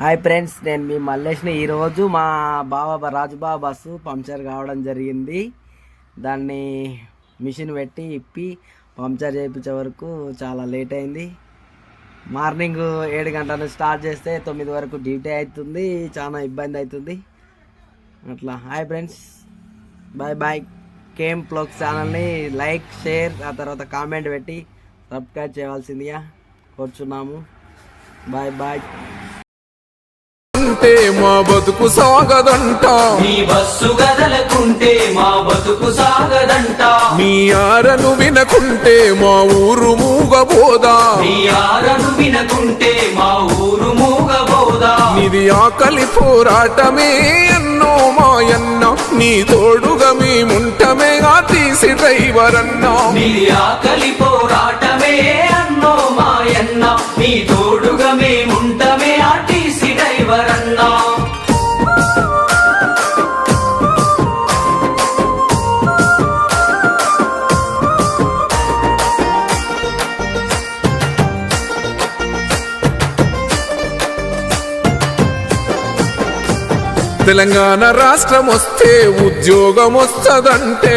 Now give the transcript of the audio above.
Hi friends, నేను మీ మల్లేష్ని. ఈరోజు మా రాజుబాబా బస్సు పంక్చర్ కావడం జరిగింది. దాన్ని మిషన్ పెట్టి ఇప్పి పంక్చర్ చేయించే వరకు చాలా లేట్ అయింది. మార్నింగ్ 7 గంటల స్టార్ట్ చేస్తే 9 వరకు డ్యూటీ అవుతుంది. చాలా ఇబ్బంది అవుతుంది అట్లా. Hi friends, bye bye. కేమ్ ప్లగ్ ఛానల్ని లైక్, షేర్, ఆ తర్వాత కామెంట్ పెట్టి సబ్స్క్రైబ్ చేయవలసిందిగా కోరుచున్నాము. Bye bye. మా బతుకు సాగదంట, మీ బస్సు గదలకుంటే మా బతుకు సాగదంట. మీ ఆరను వినకుంటే మా ఊరు మూగబోదా, మీ ఆరను వినకుంటే మా ఊరు మూగబోదా. నిది ఆకలి పోరాటమే ఎన్నో మాయన్న, నీ తోడుగా మేముంటమే తీసి డ్రైవర్ అన్నా. నిది ఆకలి పోరాటమే అన్నో మాయన్న, నీ తోడుగా మేముంటమే ఆర్టీసీ డ్రైవర్ అన్నా. తెలంగాణ రాష్ట్రం వస్తే ఉద్యోగం వస్తదంటే